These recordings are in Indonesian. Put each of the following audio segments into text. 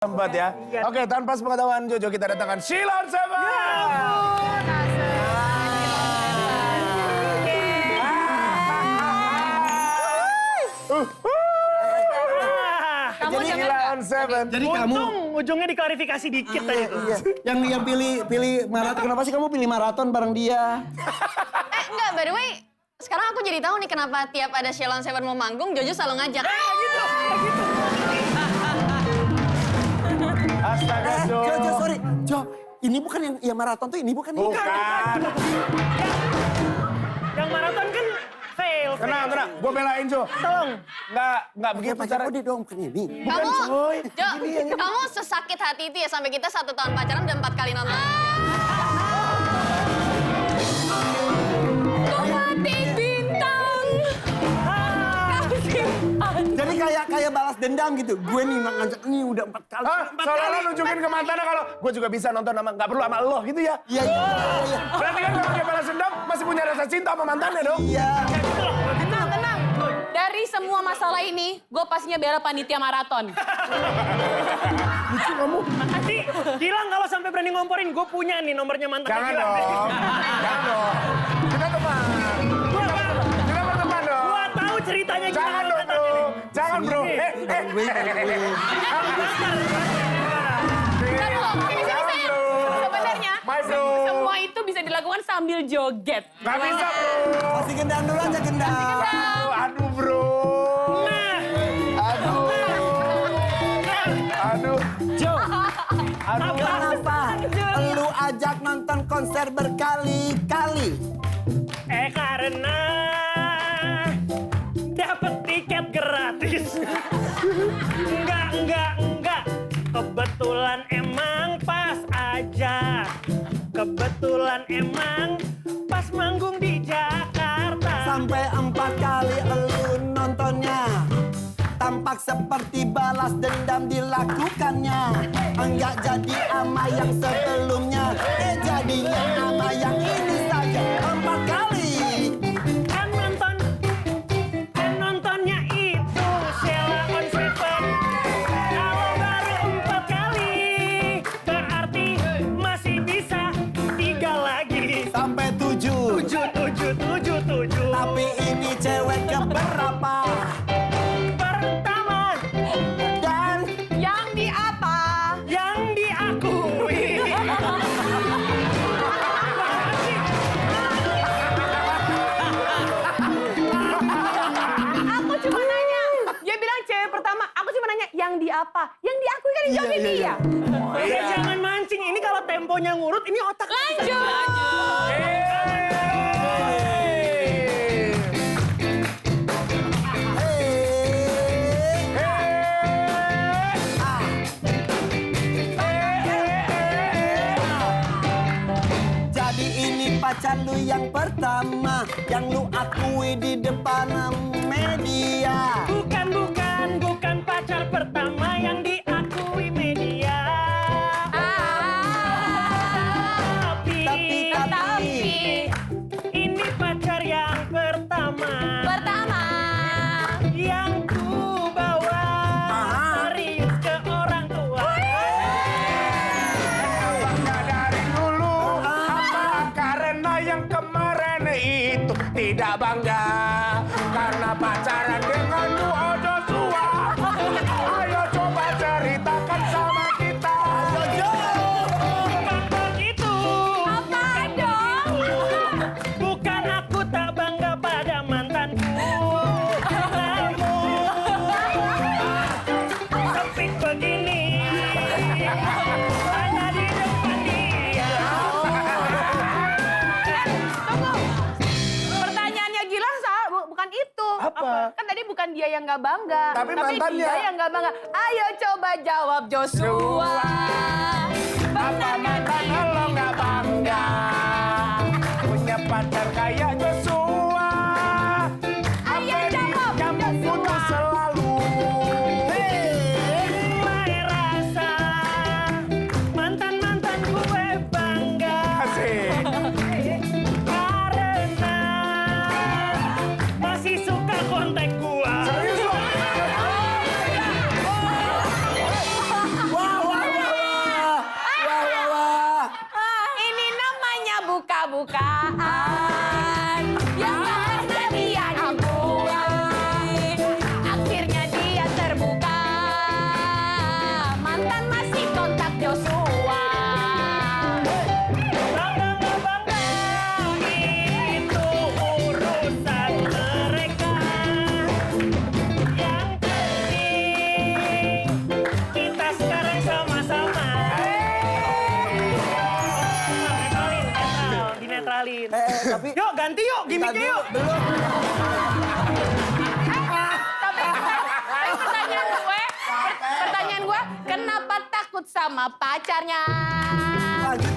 Tempat ya. Oke, tanpa sepengetahuan Jojo kita datangkan Sheila on Seven. Jadi Sheila on Seven. Jadi kamu Ujungnya diklarifikasi dikit tadi tuh. yang pilih maraton. Kenapa sih kamu pilih maraton bareng dia? Enggak, by the way, sekarang aku jadi tahu nih kenapa tiap ada Sheila on Seven mau manggung, Jojo selalu ngajak. Astaga, Jo. Jo, sorry. Jo, ini bukan yang maraton tuh, ini bukan. Bukan. Yang maraton kan fail. Tenang. Gue belain, Jo. Tolong. Nggak begitu cara. Pacar dong, bukan ini. Kamu, coy. Jo, kamu sesakit hati itu ya sampai kita 1 tahun pacaran udah 4 kali nonton. Hati bintang. Jadi kayak balas dendam gitu. Gue nih ngajak ini udah 4 kali. Soalnya lo nunjukin ke mantannya kalau gue juga bisa nonton sama nggak perlu sama lo gitu ya. Iya. Berarti kan kalau dia balas dendam masih punya rasa cinta sama mantannya dong. Iya. Tenang. Dari semua masalah ini, gue pastinya bela panitia maraton. Lucu kamu. Nanti Gilang kalau sampai berani ngomporin, gue punya nih nomornya mantan Jangan Gilang. dong. Jangan dong. Kita teman. Kita berteman dong. Gua tahu ceritanya gimana. Jangan dong, bro. Jangan, bro. Gue. Jangan, bro. Sebenarnya, My bro. semua itu bisa dilakukan sambil joget. Nggak bisa, bro. Masih gendang dulu aja gendang. Aduh, bro. Aduh. Jo, Aduh. kenapa lu ajak nonton konser berkali-kali? Karena dapat tiket gratis. Enggak. Kebetulan emang pas aja. Kebetulan emang pas manggung di Jakarta. Sampai 4 kali lu nontonnya. Tampak seperti balas dendam dilakukannya. Enggak jadi ama yang sebelumnya. Jadinya ama yang ini saja 4 kali. Kan nontonnya itu Sheila on Seven. Kalau baru 4 kali, berarti masih bisa 3 lagi. Sampai 7. 7. Tapi ini cewek keberapa? Pertama, Dan Yang di apa? yang diakui. Aku cuma nanya. Dia bilang cewek pertama, aku cuma nanya yang di apa? Yang diakui kan dijawabnya Iya. dia. Ya jangan mancing, ini kalau temponya ngurut, ini otak. jadi ini pacar lu yang pertama yang lu akui di depan media. Bukan pacar pertama yang diakui media. Tapi ini pacar yang pertama. Yang ku bawa serius ke orang tua. Bangga dari dulu. Apa karena yang kemarin itu tidak bangga. Karena pacaran dengan duo Joshua. Ayo coba ceritakan sama kita. Bukan begitu. Apa dong? Bukan aku tak bangga pada mantanku. Namun sempit begini hanya di depan dia. Tunggu. Pertanyaannya Gilang bukan itu. Apa? Kan tadi bukan dia yang nggak bangga. Tapi mantannya. dia yang nggak bangga. Ayo coba jawab Joshua. Apa mantan lo nggak bangga? Punya pacar kayak Joshua. Ayo jawab Yang putus selalu. Mulai rasa mantan gue bangga. Asik. Karena masih suka kontak gua. Serius lo? Wow, lain. Tapi Yuk ganti yuk, gimmicknya yuk. belum. Tapi pertanyaan gue, kenapa takut sama pacarnya?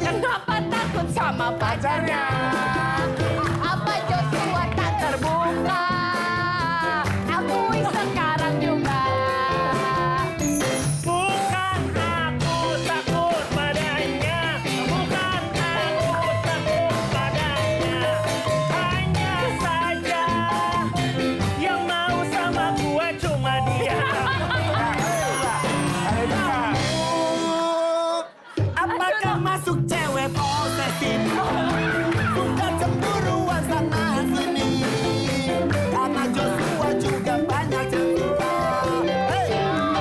Kenapa takut sama pacarnya? Apa Joshua tak terbuka? Akui sekarang juga. Bukan aku takut padanya, bukan aku takut padanya. Hanya saja yang mau sama gue cuma dia. Apakah masuk cewek posesif? Suka cemburuan sana sini. Karena Joshua juga banyak cerita.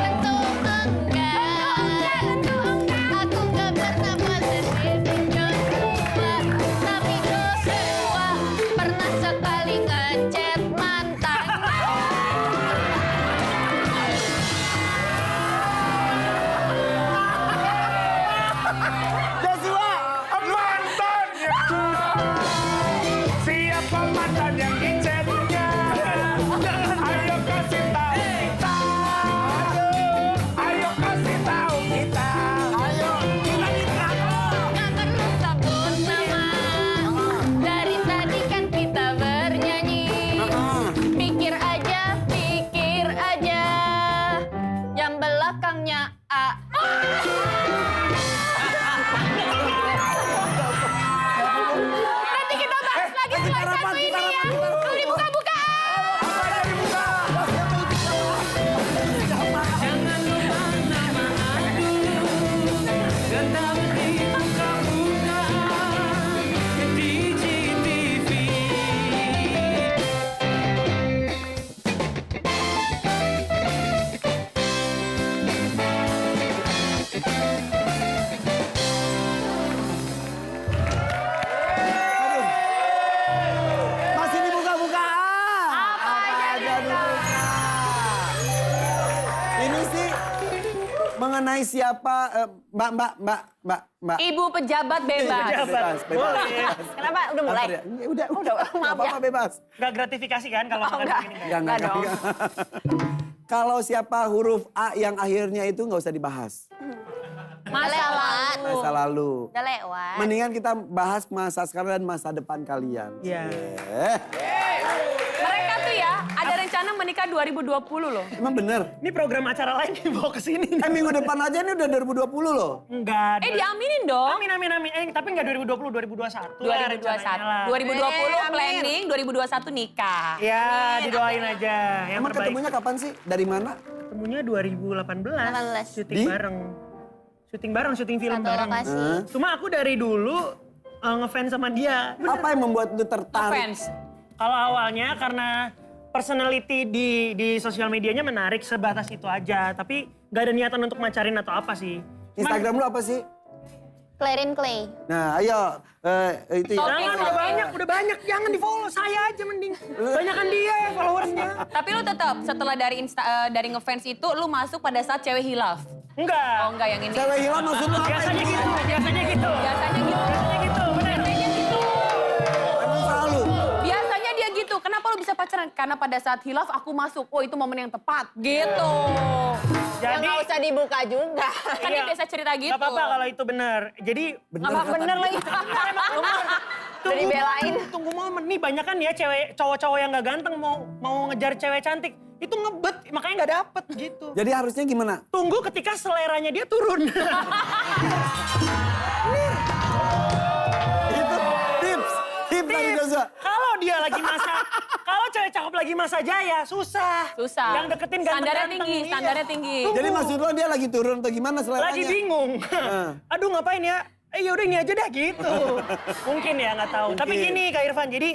Tentu enggak. Aku nggak pernah posesif Joshua. Tapi Joshua pernah sekali ngechat mantannya. Joshua, Mantannya. Siapa mantan yang dicetnya? Ayo kasih tahu kita. Ayo kasih tahu kita. ayo kita nikah. Nggak perlu sebut nama. Dari tadi kan kita bernyanyi. Pikir aja, pikir aja. Yang belakangnya A. Nanti kita bahas lagi setelah satu ini ya. Lu dibuka-buka. Masih dibuka-buka. Apa aja dibuka. Ini sih mengenai siapa Mbak. Ibu pejabat bebas. Pejabat. Bebas. Kenapa? Udah mulai? Udah, maaf apa-apa ya. bebas. Gak gratifikasi kan kalau makan begini? Enggak dong. Kalau siapa huruf A yang akhirnya itu nggak usah dibahas. Masa lalu. Masa lalu. Udah lewat. Mendingan kita bahas masa sekarang dan masa depan kalian. Iya. Mereka tuh ya ada rencana menikah 2020 loh. Emang bener? Ini program acara lain dibawa ke sini. Minggu depan aja ini udah 2020 loh. Enggak. Diaminin dong. Amin. Tapi enggak 2020, 2021 lah rencananya lah. 2020 planning, 2021 nikah. Ya, didoain aja. Yang Emang terbaik. ketemunya kapan sih? Dari mana? Ketemunya 2018. 18. Syuting Di? bareng. Syuting film Satu bareng. lokasi. Cuma aku dari dulu ngefans sama dia. Apa yang membuat lu tertarik? Fans. Kalau awalnya karena personality di sosial medianya menarik sebatas itu aja. Tapi gak ada niatan untuk macarin atau apa sih. Instagram lu apa sih? Clarin Clay. Nah, ayo itu ya. Jangan, udah banyak. Jangan di-follow, saya aja mending. Banyakan dia ya followersnya. Tapi lu tetap setelah dari ngefans itu lu masuk pada saat cewek hilaf. Enggak. Oh enggak yang ini. Cewek hilang maksud lu apa? Biasanya gitu, Biasanya gitu. bener. Emang selalu. Biasanya dia gitu. Kenapa lu bisa pacaran? Karena pada saat hilaf aku masuk. Oh itu momen yang tepat. Gitu. Yang Jadi, nggak usah dibuka juga. Kan dia biasa cerita gitu. gak apa-apa kalau itu benar. Jadi, Bener Apa kata bener dia. lagi? Udah dibelain. Tunggu momen. Nih banyak kan ya cowok-cowok yang gak ganteng mau ngejar cewek cantik. Itu ngebet, makanya gak dapet gitu. Jadi harusnya gimana? Tunggu ketika seleranya dia turun. Itu tips dari Joshua. Kalau dia lagi kalau cewek cakep lagi masa jaya, susah. Susah. Yang deketin ganteng-ganteng. Standarnya tinggi. Jadi maksud lo dia lagi turun atau gimana seleranya? Lagi bingung. Aduh ngapain ya? Yaudah ini aja dah gitu. Mungkin ya nggak tahu. Tapi Mungkin. gini Kak Irfan, jadi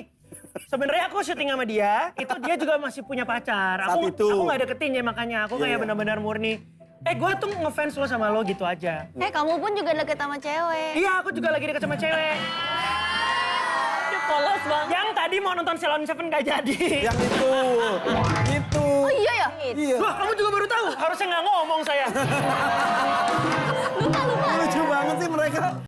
sebenarnya aku syuting sama dia, itu dia juga masih punya pacar. Saat itu. Aku nggak deketin ya makanya. Aku kayak Iya. benar-benar murni. Gue tuh ngefans lo sama lo gitu aja. Kamu pun juga deket sama cewek. Iya, aku juga lagi deket sama cewek. Polos banget. Yang tadi mau nonton Ceylon Seven gak jadi. Yang itu. Itu. Oh iya ya? Iya. Wah, kamu juga baru tahu? Harusnya nggak ngomong saya.